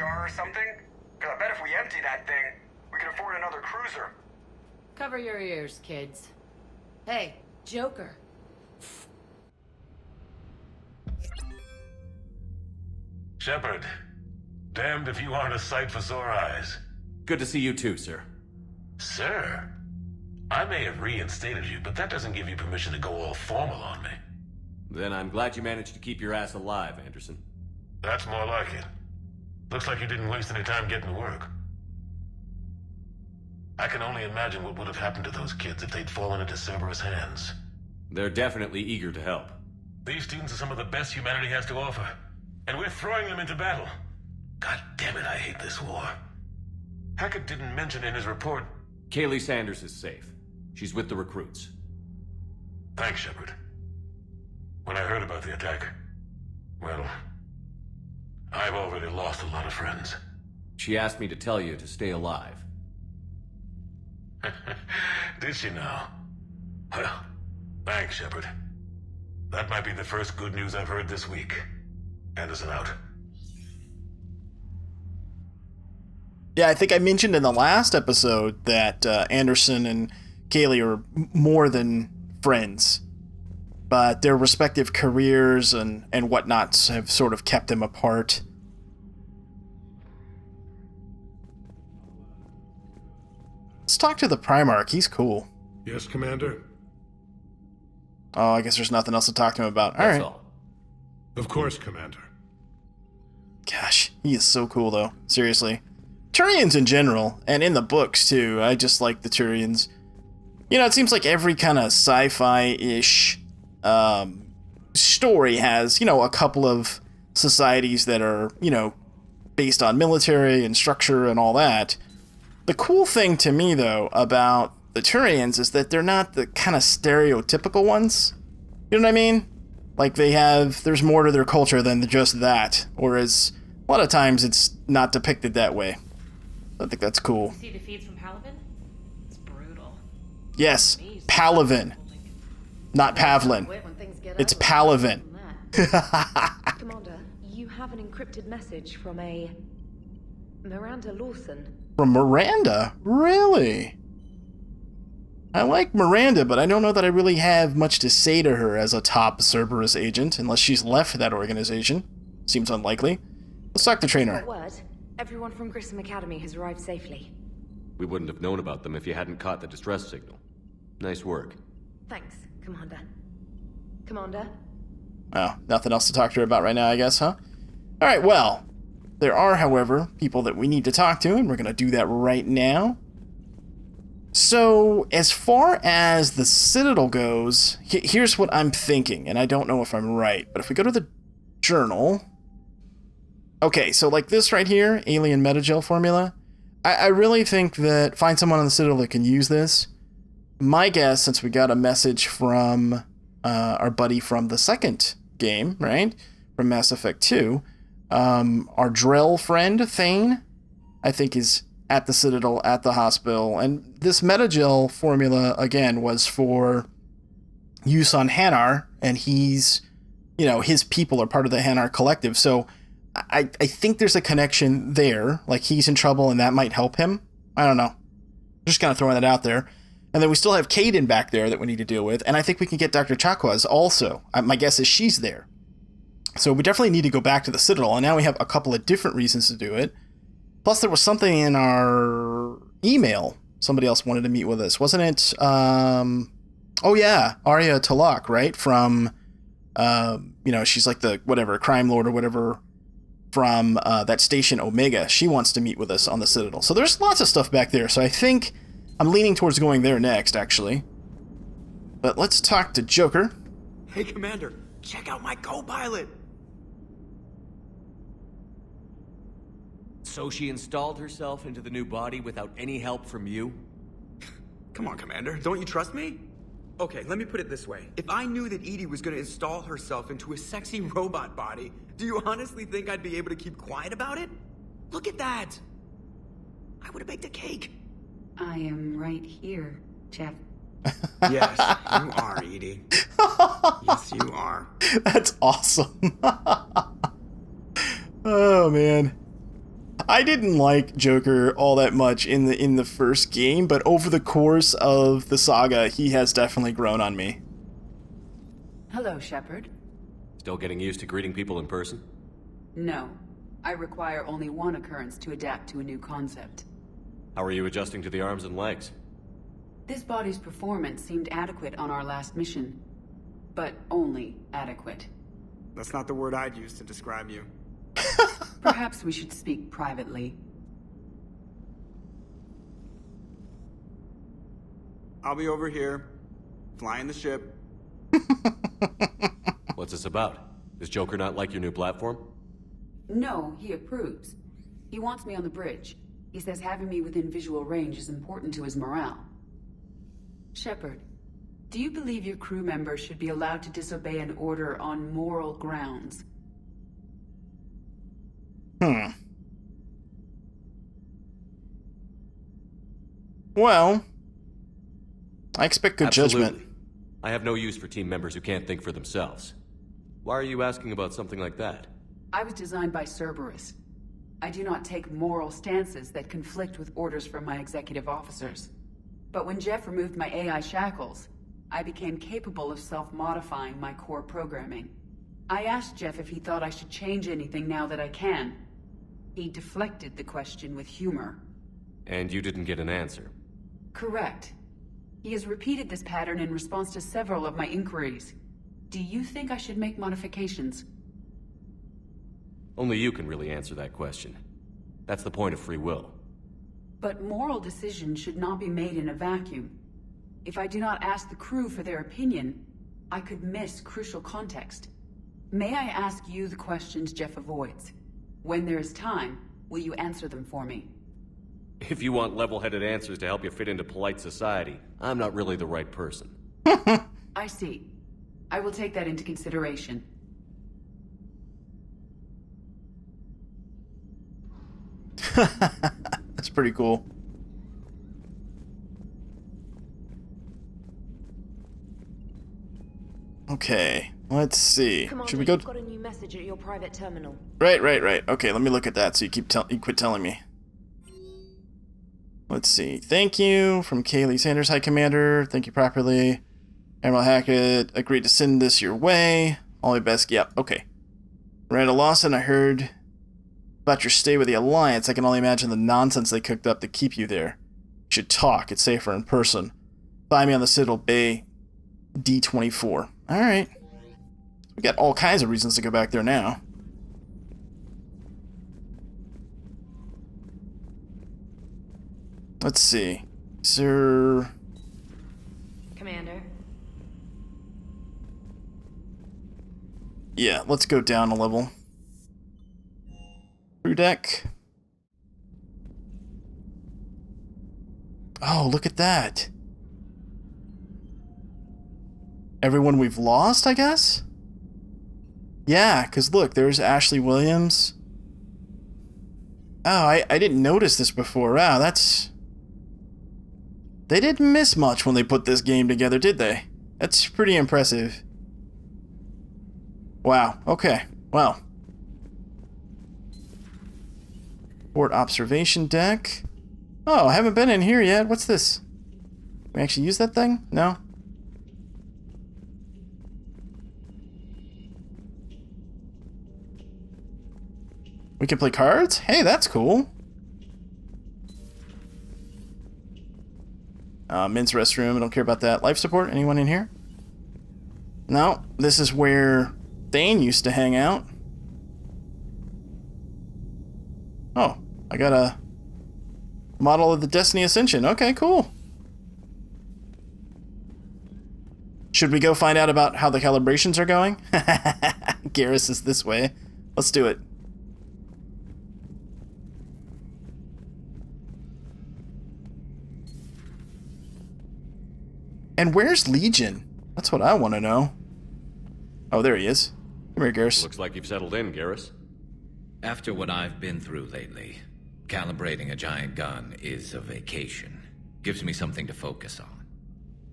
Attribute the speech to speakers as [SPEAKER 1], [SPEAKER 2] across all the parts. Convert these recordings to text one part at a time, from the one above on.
[SPEAKER 1] jar or something? Because I bet if we empty that thing, we can afford another cruiser.
[SPEAKER 2] Cover your ears, kids. Hey, Joker.
[SPEAKER 3] Shepard, damned if you aren't a sight for sore eyes.
[SPEAKER 4] Good to see you too, sir.
[SPEAKER 3] Sir, I may have reinstated you, but that doesn't give you permission to go all formal on me.
[SPEAKER 4] Then I'm glad you managed to keep your ass alive, Anderson.
[SPEAKER 3] That's more like it. Looks like you didn't waste any time getting to work. I can only imagine what would have happened to those kids if they'd fallen into Cerberus' hands.
[SPEAKER 4] They're definitely eager to help.
[SPEAKER 3] These students are some of the best humanity has to offer, and we're throwing them into battle. God damn it, I hate this war. Hackett didn't mention in his report...
[SPEAKER 4] Kaylee Sanders is safe. She's with the recruits.
[SPEAKER 3] Thanks, Shepard. When I heard about the attack, well, I've already lost a lot of friends.
[SPEAKER 4] She asked me to tell you to stay alive.
[SPEAKER 3] Did she now? Well, thanks, Shepard. That might be the first good news I've heard this week. Anderson out.
[SPEAKER 5] Yeah, I think I mentioned in the last episode that Anderson and Kaylee are more than friends, but their respective careers and whatnots have sort of kept them apart. Let's talk to the Primarch. He's cool.
[SPEAKER 6] Yes, Commander?
[SPEAKER 5] Oh, I guess there's nothing else to talk to him about. All right.
[SPEAKER 4] All.
[SPEAKER 6] Of course, Commander.
[SPEAKER 5] Gosh, he is so cool, though. Seriously. Turians in general, and in the books, too. I just like the Turians. You know, it seems like every kind of sci-fi-ish story has, you know, a couple of societies that are, you know, based on military and structure and all that. The cool thing to me, though, about the Turians is that they're not the kind of stereotypical ones. You know what I mean? Like, there's more to their culture than just that. Whereas, a lot of times, it's not depicted that way. I think that's cool.
[SPEAKER 2] See the feeds from Palaven? It's brutal.
[SPEAKER 5] Yes, Palaven. Not Pavlin. It's Palaven.
[SPEAKER 7] Commander, you have an encrypted message from a Miranda Lawson.
[SPEAKER 5] From Miranda? Really? I like Miranda, but I don't know that I really have much to say to her as a top Cerberus agent, unless she's left that organization. Seems unlikely. Let's talk to Trainer.
[SPEAKER 7] What word? Everyone from Grissom Academy has arrived safely.
[SPEAKER 4] We wouldn't have known about them if you hadn't caught the distress signal. Nice work.
[SPEAKER 7] Thanks, Commander. Commander?
[SPEAKER 5] Oh, nothing else to talk to her about right now, I guess, huh? Alright, well, there are, however, people that we need to talk to, and we're going to do that right now. So, as far as the Citadel goes, here's what I'm thinking, and I don't know if I'm right, but if we go to the journal... Okay, so like this right here, alien metagel formula, I really think that find someone on the Citadel that can use this. My guess, since we got a message from our buddy from the second game, right, from Mass Effect 2, our Drell friend, Thane, I think is at the Citadel, at the hospital, and this metagel formula, again, was for use on Hanar, and he's, you know, his people are part of the Hanar collective, so I think there's a connection there, like he's in trouble and that might help him. I don't know. Just kind of throwing that out there. And then we still have Kaden back there that we need to deal with, and I think we can get Dr. Chakwas also. My guess is she's there. So we definitely need to go back to the Citadel, and now we have a couple of different reasons to do it. Plus there was something in our email. Somebody else wanted to meet with us, wasn't it? Oh yeah, Arya Talak, right? From, you know, she's like the, whatever, crime lord or whatever, from that station Omega. She wants to meet with us on the Citadel. So there's lots of stuff back there. So I think I'm leaning towards going there next, actually. But let's talk to Joker.
[SPEAKER 8] Hey, Commander, check out my co-pilot.
[SPEAKER 4] So she installed herself into the new body without any help from you?
[SPEAKER 8] Come on, Commander, don't you trust me? Okay, let me put it this way. If I knew that Edie was going to install herself into a sexy robot body, do you honestly think I'd be able to keep quiet about it? Look at that! I would have baked a cake.
[SPEAKER 9] I am right here, Jeff.
[SPEAKER 8] Yes, you are, Edie. Yes, you are.
[SPEAKER 5] That's awesome. Oh, man. I didn't like Joker all that much in the first game, but over the course of the saga, he has definitely grown on me.
[SPEAKER 9] Hello, Shepard.
[SPEAKER 4] Still getting used to greeting people in person?
[SPEAKER 9] No. I require only one occurrence to adapt to a new concept.
[SPEAKER 4] How are you adjusting to the arms and legs?
[SPEAKER 9] This body's performance seemed adequate on our last mission. But only adequate.
[SPEAKER 8] That's not the word I'd use to describe you.
[SPEAKER 9] Perhaps we should speak privately.
[SPEAKER 8] I'll be over here, flying the ship.
[SPEAKER 4] What's this about? Does Joker not like your new platform?
[SPEAKER 9] No, he approves. He wants me on the bridge. He says having me within visual range is important to his morale. Shepard, do you believe your crew members should be allowed to disobey an order on moral grounds?
[SPEAKER 5] Well, I expect good
[SPEAKER 4] Absolutely.
[SPEAKER 5] judgment.
[SPEAKER 4] I have no use for team members who can't think for themselves. Why are you asking about something like that?
[SPEAKER 9] I was designed by Cerberus. I do not take moral stances that conflict with orders from my executive officers. But when Jeff removed my AI shackles, I became capable of self-modifying my core programming. I asked Jeff if he thought I should change anything now that I can. He deflected the question with humor.
[SPEAKER 4] And you didn't get an answer.
[SPEAKER 9] Correct. He has repeated this pattern in response to several of my inquiries. Do you think I should make modifications?
[SPEAKER 4] Only you can really answer that question. That's the point of free will.
[SPEAKER 9] But moral decisions should not be made in a vacuum. If I do not ask the crew for their opinion, I could miss crucial context. May I ask you the questions Jeff avoids? When there is time, will you answer them for me?
[SPEAKER 4] If you want level-headed answers to help you fit into polite society, I'm not really the right person.
[SPEAKER 9] I see. I will take that into consideration.
[SPEAKER 5] That's pretty cool. Okay, let's see.
[SPEAKER 7] Commander,
[SPEAKER 5] Should we go?
[SPEAKER 7] you've got a new message at your private terminal.
[SPEAKER 5] Right. Okay, let me look at that so you quit telling me. Let's see. Thank you from Kaylee Sanders. Hi, Commander. Thank you properly. Admiral Hackett agreed to send this your way. All my best. Yep. Okay. Miranda Lawson, I heard about your stay with the Alliance. I can only imagine the nonsense they cooked up to keep you there. You should talk. It's safer in person. Find me on the Citadel Bay D24. Alright. We got all kinds of reasons to go back there now. Let's see. Sir.
[SPEAKER 7] Commander.
[SPEAKER 5] Yeah, let's go down a level. Crew deck. Oh, look at that. Everyone we've lost, I guess? Yeah, because look, there's Ashley Williams. Oh, I didn't notice this before. Wow, that's... They didn't miss much when they put this game together, did they? That's pretty impressive. Wow, okay. Well. Port observation deck. Oh, I haven't been in here yet. What's this? Can we actually use that thing? No? We can play cards? Hey, that's cool. Men's restroom, I don't care about that. Life support, anyone in here? No, this is where Thane used to hang out. Oh, I got a model of the Destiny Ascension. Okay, cool. Should we go find out about how the calibrations are going? Garrus is this way. Let's do it. And where's Legion? That's what I want to know. Oh, there he is. Come here, Garrus.
[SPEAKER 4] Looks like you've settled in, Garrus.
[SPEAKER 10] After what I've been through lately, calibrating a giant gun is a vacation. Gives me something to focus on.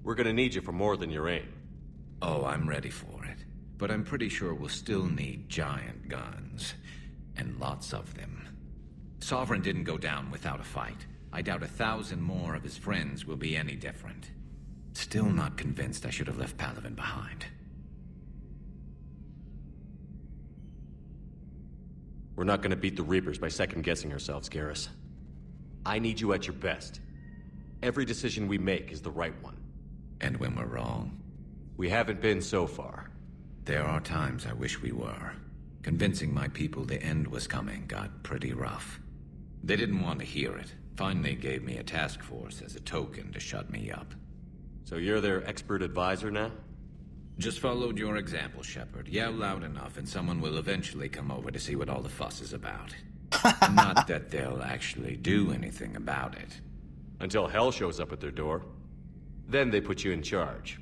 [SPEAKER 4] We're gonna need you for more than your aim.
[SPEAKER 10] Oh, I'm ready for it. But I'm pretty sure we'll still need giant guns. And lots of them. Sovereign didn't go down without a fight. I doubt 1,000 more of his friends will be any different. Still not convinced I should have left Palaven behind.
[SPEAKER 4] We're not gonna beat the Reapers by second-guessing ourselves, Garrus. I need you at your best. Every decision we make is the right one.
[SPEAKER 10] And when we're wrong?
[SPEAKER 4] We haven't been so far.
[SPEAKER 10] There are times I wish we were. Convincing my people the end was coming got pretty rough. They didn't want to hear it. Finally gave me a task force as a token to shut me up.
[SPEAKER 4] So you're their expert advisor now?
[SPEAKER 10] Just followed your example, Shepard. Yell loud enough and someone will eventually come over to see what all the fuss is about. Not that they'll actually do anything about it.
[SPEAKER 4] Until hell shows up at their door. Then they put you in charge.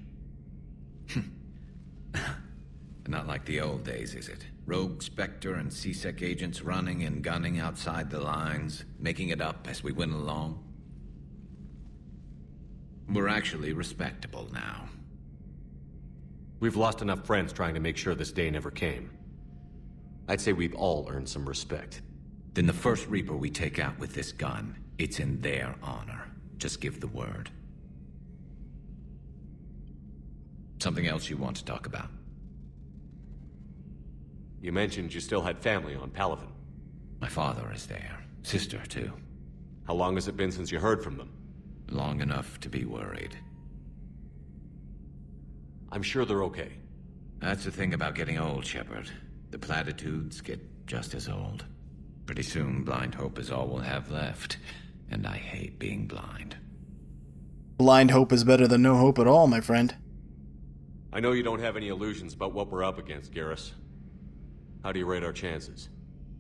[SPEAKER 10] Not like the old days, is it? Rogue Spectre and C-Sec agents running and gunning outside the lines, making it up as we went along. We're actually respectable now.
[SPEAKER 4] We've lost enough friends trying to make sure this day never came. I'd say we've all earned some respect.
[SPEAKER 10] Then the first Reaper we take out with this gun, it's in their honor. Just give the word. Something else you want to talk about?
[SPEAKER 4] You mentioned you still had family on Palaven.
[SPEAKER 10] My father is there. Sister, too.
[SPEAKER 4] How long has it been since you heard from them?
[SPEAKER 10] Long enough to be worried.
[SPEAKER 4] I'm sure they're okay.
[SPEAKER 10] That's the thing about getting old, Shepard. The platitudes get just as old. Pretty soon, blind hope is all we'll have left. And I hate being blind.
[SPEAKER 5] Blind hope is better than no hope at all, my friend.
[SPEAKER 4] I know you don't have any illusions about what we're up against, Garrus. How do you rate our chances?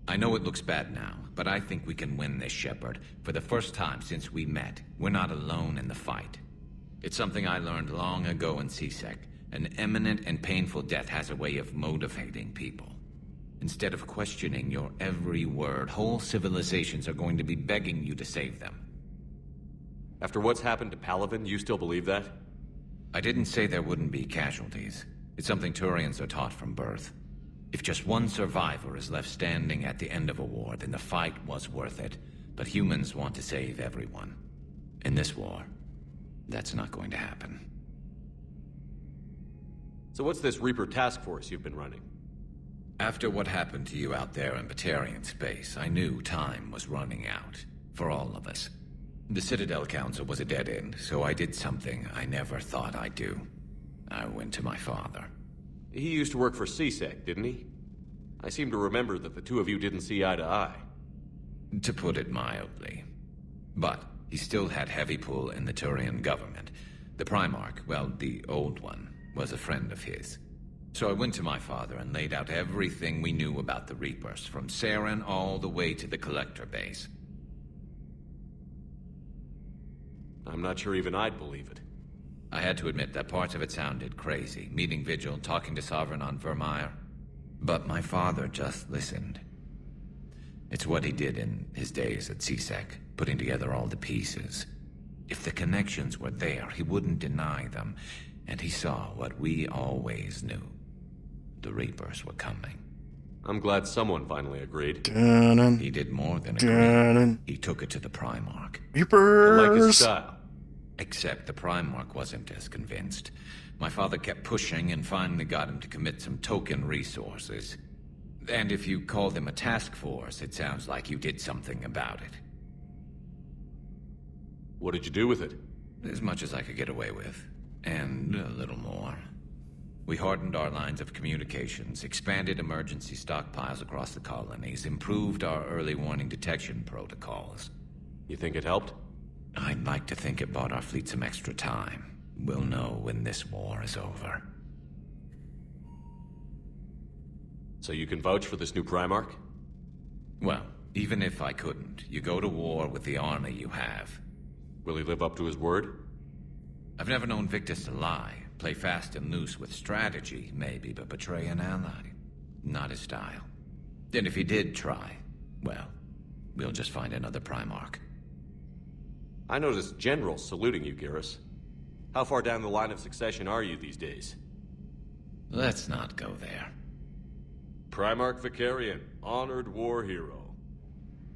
[SPEAKER 10] I know it looks bad now, but I think we can win this, Shepard. For the first time since we met, we're not alone in the fight. It's something I learned long ago in C-Sec. An imminent and painful death has a way of motivating people. Instead of questioning your every word, whole civilizations are going to be begging you to save them.
[SPEAKER 4] After what's happened to Palaven, you still believe that?
[SPEAKER 10] I didn't say there wouldn't be casualties. It's something Turians are taught from birth. If just one survivor is left standing at the end of a war, then the fight was worth it. But humans want to save everyone. In this war, that's not going to happen.
[SPEAKER 4] So what's this Reaper task force you've been running?
[SPEAKER 10] After what happened to you out there in Batarian space, I knew time was running out. For all of us. The Citadel Council was a dead end, so I did something I never thought I'd do. I went to my father.
[SPEAKER 4] He used to work for C-Sec, didn't he? I seem to remember that the two of you didn't see eye to eye.
[SPEAKER 10] To put it mildly. But he still had heavy pull in the Turian government. The Primarch, well, the old one, was a friend of his. So I went to my father and laid out everything we knew about the Reapers, from Saren all the way to the Collector base.
[SPEAKER 4] I'm not sure even I'd believe it.
[SPEAKER 10] I had to admit that parts of it sounded crazy, meeting Vigil, talking to Sovereign on Vermeer. But my father just listened. It's what he did in his days at C-Sec, putting together all the pieces. If the connections were there, he wouldn't deny them, and he saw what we always knew. The Reapers were coming.
[SPEAKER 4] I'm glad someone finally agreed.
[SPEAKER 5] Dun-dun.
[SPEAKER 10] He did more than
[SPEAKER 5] Dun-dun.
[SPEAKER 10] agree. He took it to the Primarch.
[SPEAKER 5] Reapers!
[SPEAKER 4] I like his style.
[SPEAKER 10] Except the Primarch wasn't as convinced. My father kept pushing and finally got him to commit some token resources. And if you call them a task force, it sounds like you did something about it.
[SPEAKER 4] What did you do with it?
[SPEAKER 10] As much as I could get away with. And a little more. We hardened our lines of communications, expanded emergency stockpiles across the colonies, improved our early warning detection protocols.
[SPEAKER 4] You think it helped?
[SPEAKER 10] I'd like to think it bought our fleet some extra time. We'll know when this war is over.
[SPEAKER 4] So you can vouch for this new Primarch?
[SPEAKER 10] Well, even if I couldn't, you go to war with the army you have.
[SPEAKER 4] Will he live up to his word?
[SPEAKER 10] I've never known Victus to lie. Play fast and loose with strategy, maybe, but betray an ally. Not his style. And if he did try, well, we'll just find another Primarch.
[SPEAKER 4] I noticed generals saluting you, Garrus. How far down the line of succession are you these days?
[SPEAKER 10] Let's not go there.
[SPEAKER 4] Primarch Vicarian, honored war hero.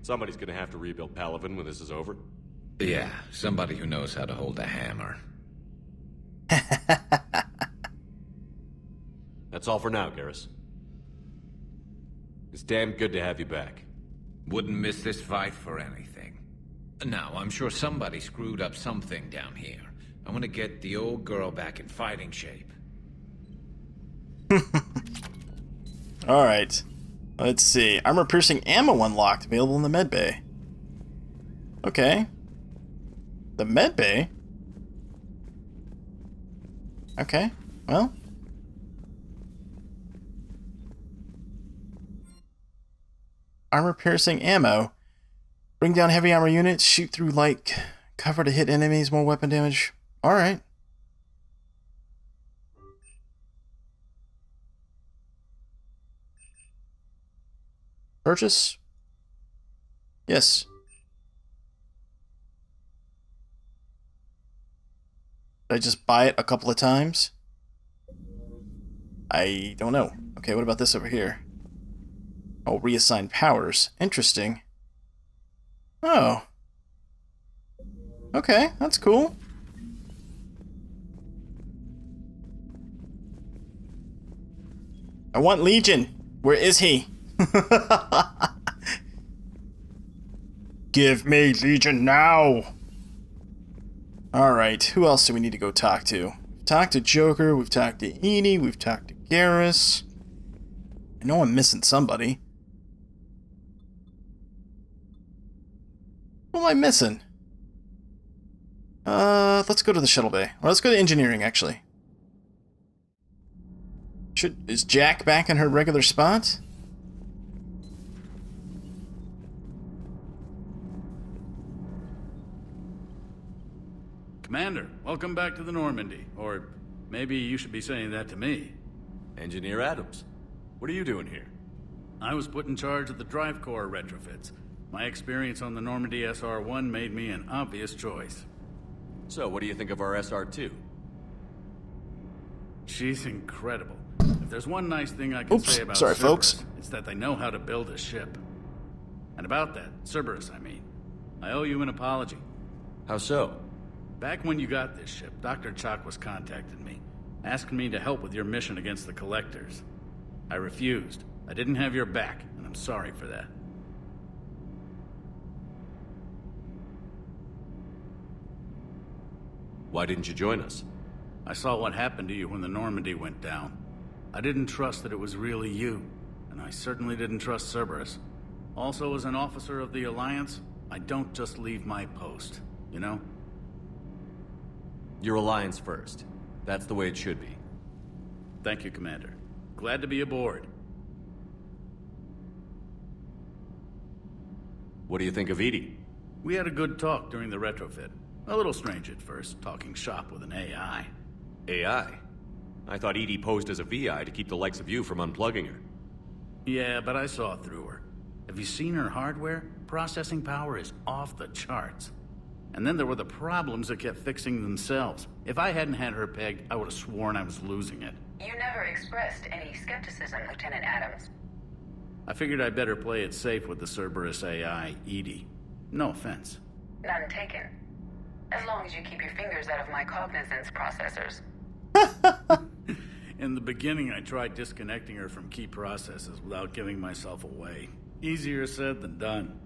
[SPEAKER 4] Somebody's gonna have to rebuild Palaven when this is over.
[SPEAKER 10] Yeah, somebody who knows how to hold a hammer.
[SPEAKER 4] That's all for now, Garrus. It's damn good to have you back.
[SPEAKER 10] Wouldn't miss this fight for anything. Now, I'm sure somebody screwed up something down here. I want to get the old girl back in fighting shape.
[SPEAKER 5] Alright. Let's see. Armor-piercing ammo unlocked. Available in the medbay. Okay. The medbay? Okay. Well. Armor-piercing ammo. Bring down heavy armor units. Shoot through light cover to hit enemies. More weapon damage. Alright. Purchase? Yes. Did I just buy it a couple of times? I don't know. Okay, what about this over here? Oh, reassign powers. Interesting. Oh. Okay, that's cool. I want Legion. Where is he? Give me Legion now! Alright, who else do we need to go talk to? We've talked to Joker, we've talked to Edie, we've talked to Garrus. I know I'm missing somebody. Who am I missing? Let's go to the shuttle bay. Or let's go to engineering, actually. Is Jack back in her regular spot?
[SPEAKER 11] Commander, welcome back to the Normandy. Or maybe you should be saying that to me.
[SPEAKER 4] Engineer Adams, what are you doing here?
[SPEAKER 11] I was put in charge of the drive core retrofits. My experience on the Normandy SR-1 made me an obvious choice.
[SPEAKER 4] So, what do you think of our SR-2?
[SPEAKER 11] She's incredible. If there's one nice thing I can say about
[SPEAKER 5] sorry,
[SPEAKER 11] Cerberus,
[SPEAKER 5] folks.
[SPEAKER 11] it's that they know how to build a ship. And about that, Cerberus, I mean. I owe you an apology.
[SPEAKER 4] How so?
[SPEAKER 11] Back when you got this ship, Dr. Chalk was contacting me, asking me to help with your mission against the Collectors. I refused. I didn't have your back, and I'm sorry for that.
[SPEAKER 4] Why didn't you join us?
[SPEAKER 11] I saw what happened to you when the Normandy went down. I didn't trust that it was really you, and I certainly didn't trust Cerberus. Also, as an officer of the Alliance, I don't just leave my post, you know?
[SPEAKER 4] Your Alliance first. That's the way it should be.
[SPEAKER 11] Thank you, Commander. Glad to be aboard.
[SPEAKER 4] What do you think of Edie?
[SPEAKER 11] We had a good talk during the retrofit. A little strange at first, talking shop with an AI.
[SPEAKER 4] AI? I thought Edie posed as a VI to keep the likes of you from unplugging her.
[SPEAKER 11] Yeah, but I saw through her. Have you seen her hardware? Processing power is off the charts. And then there were the problems that kept fixing themselves. If I hadn't had her pegged, I would have sworn I was losing it.
[SPEAKER 12] You never expressed any skepticism, Lieutenant Adams.
[SPEAKER 11] I figured I'd better play it safe with the Cerberus AI, Edie. No offense.
[SPEAKER 12] None taken. As long as you keep your fingers out of my cognizance processors.
[SPEAKER 11] In the beginning, I tried disconnecting her from key processes without giving myself away. Easier said than done.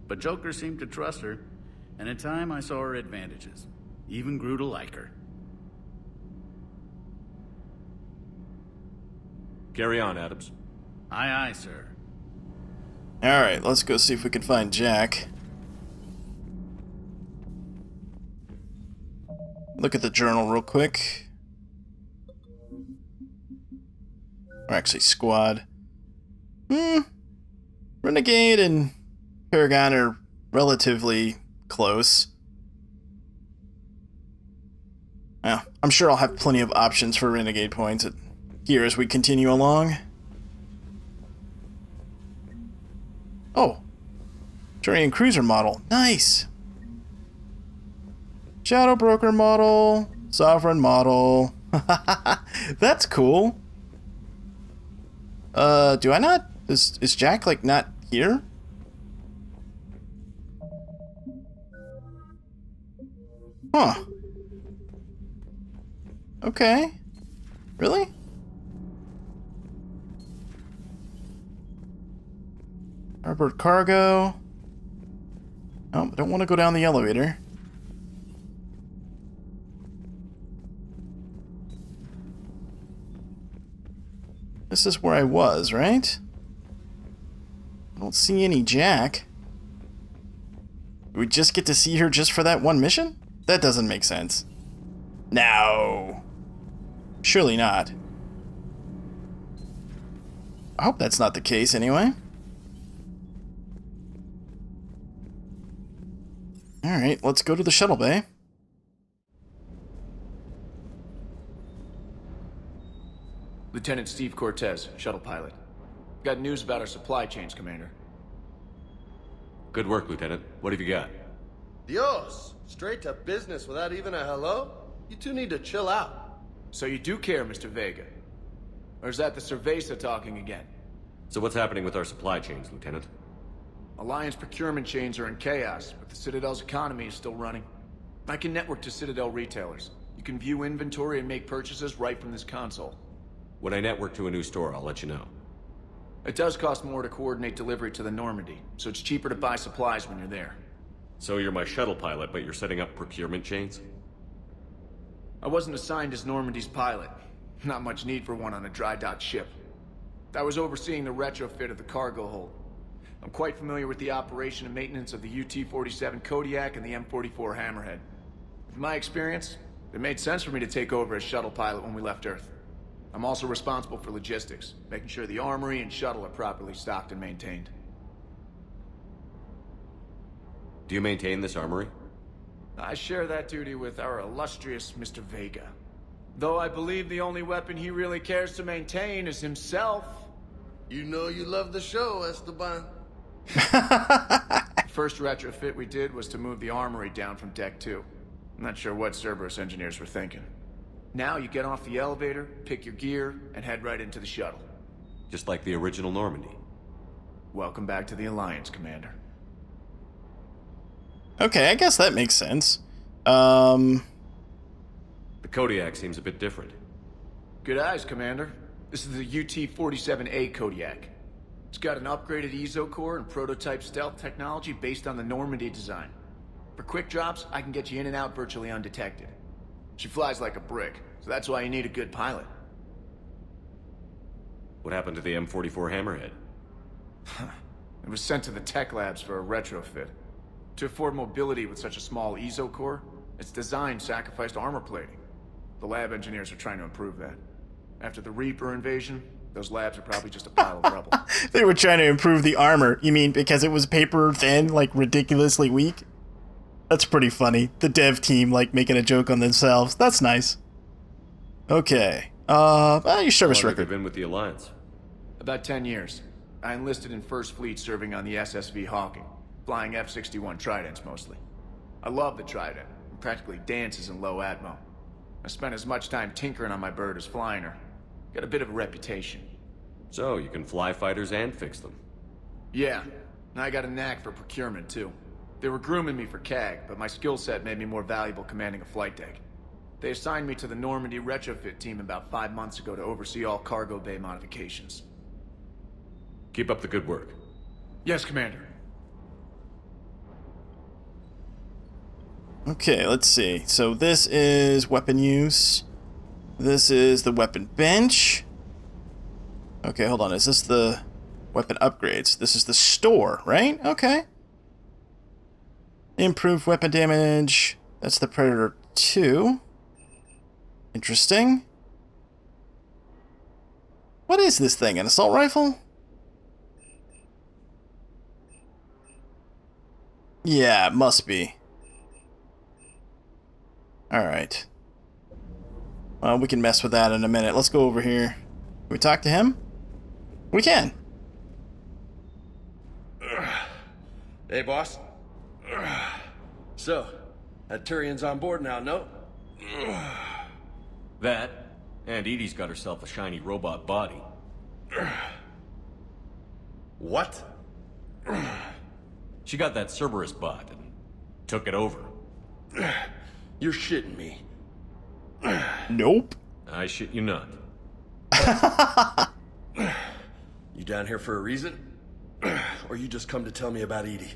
[SPEAKER 11] But Joker seemed to trust her, and in time I saw her advantages. Even grew to like her.
[SPEAKER 4] Carry on, Adams.
[SPEAKER 11] Aye, aye, sir.
[SPEAKER 5] Alright, let's go see if we can find Jack. Look at the journal real quick. Or actually, squad. Renegade and Paragon are relatively close. Well, I'm sure I'll have plenty of options for Renegade points here as we continue along. Oh. Turian Cruiser model. Nice! Shadow Broker model. Sovereign model. That's cool. Do I not... Is Jack, like, not here? Huh. Okay. Really? Starboard cargo. Oh, I don't want to go down the elevator. This is where I was, right? I don't see any Jack. Do we just get to see her just for that one mission? That doesn't make sense. No. Surely not. I hope that's not the case anyway. Alright, let's go to the shuttle bay.
[SPEAKER 13] Lieutenant Steve Cortez, shuttle pilot. Got news about our supply chains, Commander.
[SPEAKER 4] Good work, Lieutenant. What have you got?
[SPEAKER 14] Dios! Straight to business without even a hello? You two need to chill out.
[SPEAKER 13] So you do care, Mr. Vega? Or is that the Cerveza talking again?
[SPEAKER 4] So what's happening with our supply chains, Lieutenant?
[SPEAKER 13] Alliance procurement chains are in chaos, but the Citadel's economy is still running. I can network to Citadel retailers. You can view inventory and make purchases right from this console.
[SPEAKER 4] When I network to a new store, I'll let you know.
[SPEAKER 13] It does cost more to coordinate delivery to the Normandy, so it's cheaper to buy supplies when you're there.
[SPEAKER 4] So you're my shuttle pilot, but you're setting up procurement chains?
[SPEAKER 13] I wasn't assigned as Normandy's pilot. Not much need for one on a dry dock ship. I was overseeing the retrofit of the cargo hold. I'm quite familiar with the operation and maintenance of the UT-47 Kodiak and the M44 Hammerhead. With my experience, it made sense for me to take over as shuttle pilot when we left Earth. I'm also responsible for logistics, making sure the armory and shuttle are properly stocked and maintained.
[SPEAKER 4] Do you maintain this armory?
[SPEAKER 13] I share that duty with our illustrious Mr. Vega. Though I believe the only weapon he really cares to maintain is himself.
[SPEAKER 14] You know you love the show, Esteban.
[SPEAKER 13] First retrofit we did was to move the armory down from Deck 2. I'm not sure what Cerberus engineers were thinking. Now you get off the elevator, pick your gear, and head right into the shuttle.
[SPEAKER 4] Just like the original Normandy.
[SPEAKER 13] Welcome back to the Alliance, Commander.
[SPEAKER 5] Okay, I guess that makes sense. The
[SPEAKER 4] Kodiak seems a bit different.
[SPEAKER 13] Good eyes, Commander. This is the UT-47A Kodiak. It's got an upgraded EZO core and prototype stealth technology based on the Normandy design. For quick drops, I can get you in and out virtually undetected. She flies like a brick, so that's why you need a good pilot.
[SPEAKER 4] What happened to the M44 Hammerhead?
[SPEAKER 13] It was sent to the tech labs for a retrofit. To afford mobility with such a small EZO core, its design sacrificed armor plating. The lab engineers are trying to improve that. After the Reaper invasion, those labs are probably just a pile of rubble.
[SPEAKER 5] They were trying to improve the armor. You mean because it was paper thin, like ridiculously weak? That's pretty funny. The dev team, like, making a joke on themselves. That's nice. Okay. Your service record.
[SPEAKER 4] Have you been with the Alliance?
[SPEAKER 13] About 10 years. I enlisted in First Fleet serving on the SSV Hawking, flying F-61 Tridents mostly. I love the Trident. It practically dances in low atmo. I spent as much time tinkering on my bird as flying her. Got a bit of a reputation.
[SPEAKER 4] So, you can fly fighters and fix them?
[SPEAKER 13] Yeah. And I got a knack for procurement, too. They were grooming me for CAG, but my skill set made me more valuable commanding a flight deck. They assigned me to the Normandy retrofit team about 5 months ago to oversee all cargo bay modifications.
[SPEAKER 4] Keep up the good work.
[SPEAKER 13] Yes, Commander.
[SPEAKER 5] Okay, let's see. So this is weapon use. This is the weapon bench. Okay, hold on. Is this the weapon upgrades? This is the store, right? Okay. Improved weapon damage. That's the Predator 2. Interesting. What is this thing? An assault rifle? Yeah, it must be. Alright. Well, we can mess with that in a minute. Let's go over here. Can we talk to him? We can.
[SPEAKER 14] Hey, boss. So, that Turian's on board now, no?
[SPEAKER 4] That, and Edie's got herself a shiny robot body.
[SPEAKER 14] What?
[SPEAKER 4] She got that Cerberus bot and took it over.
[SPEAKER 14] You're shitting me.
[SPEAKER 5] Nope.
[SPEAKER 4] I shit you not.
[SPEAKER 14] You down here for a reason? Or you just come to tell me about Edie?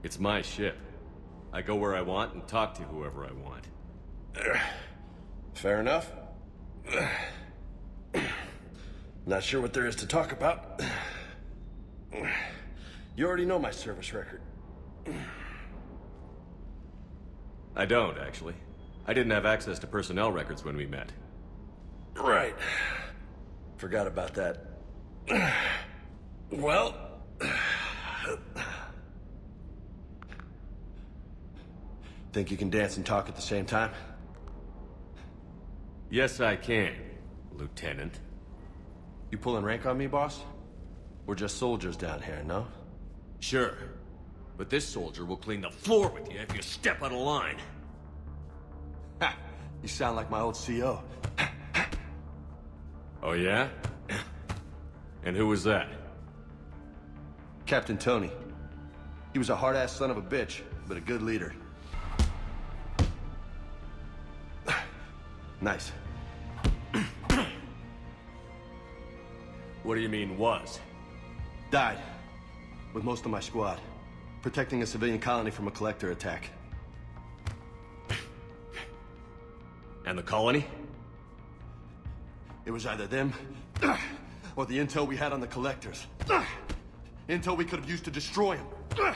[SPEAKER 4] It's my ship. I go where I want and talk to whoever I want.
[SPEAKER 14] Fair enough. Not sure what there is to talk about. You already know my service record.
[SPEAKER 4] I don't, actually. I didn't have access to personnel records when we met.
[SPEAKER 14] Right. Forgot about that. Well... Think you can dance and talk at the same time?
[SPEAKER 4] Yes, I can, Lieutenant.
[SPEAKER 14] You pulling rank on me, boss? We're just soldiers down here, no?
[SPEAKER 4] Sure. But this soldier will clean the floor with you if you step out of line.
[SPEAKER 14] Ha! You sound like my old CO.
[SPEAKER 4] Oh, yeah? And who was that?
[SPEAKER 14] Captain Tony. He was a hard-ass son of a bitch, but a good leader. Nice.
[SPEAKER 4] What do you mean, was?
[SPEAKER 14] Died. With most of my squad. Protecting a civilian colony from a collector attack.
[SPEAKER 4] And the colony?
[SPEAKER 14] It was either them, or the intel we had on the collectors. Intel we could have used to destroy them.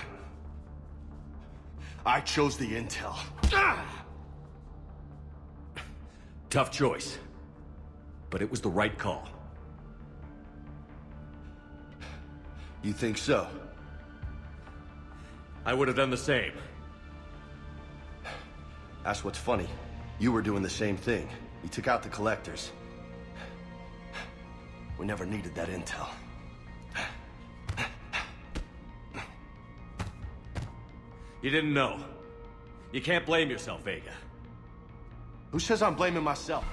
[SPEAKER 14] I chose the intel.
[SPEAKER 4] Tough choice. But it was the right call.
[SPEAKER 14] You think so?
[SPEAKER 4] I would have done the same.
[SPEAKER 14] That's what's funny. You were doing the same thing. You took out the collectors. We never needed that intel.
[SPEAKER 4] You didn't know. You can't blame yourself, Vega.
[SPEAKER 14] Who says I'm blaming myself?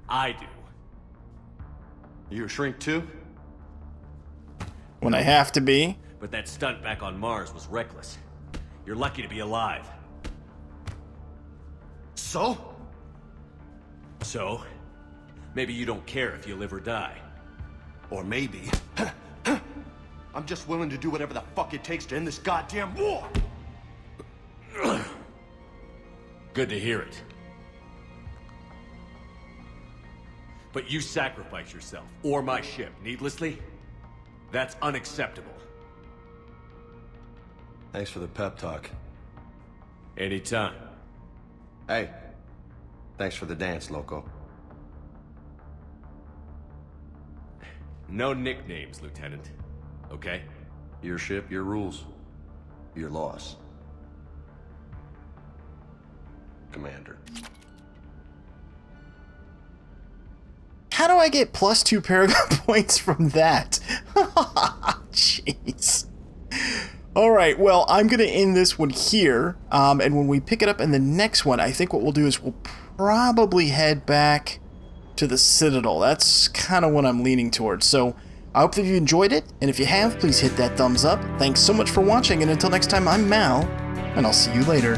[SPEAKER 4] I do.
[SPEAKER 14] You a shrink too?
[SPEAKER 5] When I have to be.
[SPEAKER 4] But that stunt back on Mars was reckless. You're lucky to be alive.
[SPEAKER 14] So?
[SPEAKER 4] So? Maybe you don't care if you live or die.
[SPEAKER 14] Or maybe... I'm just willing to do whatever the fuck it takes to end this goddamn war!
[SPEAKER 4] Good to hear it. But you sacrifice yourself, or my ship, needlessly? That's unacceptable.
[SPEAKER 14] Thanks for the pep talk.
[SPEAKER 4] Anytime.
[SPEAKER 14] Hey, thanks for the dance, Loco.
[SPEAKER 4] No nicknames, Lieutenant. Okay?
[SPEAKER 14] Your ship, your rules. Your laws. Commander.
[SPEAKER 5] How do I get +2 Paragon points from that? Jeez. Alright, well, I'm going to end this one here, and when we pick it up in the next one, I think what we'll do is we'll probably head back to the Citadel. That's kind of what I'm leaning towards. So, I hope that you enjoyed it, and if you have, please hit that thumbs up. Thanks so much for watching, and until next time, I'm Mal, and I'll see you later.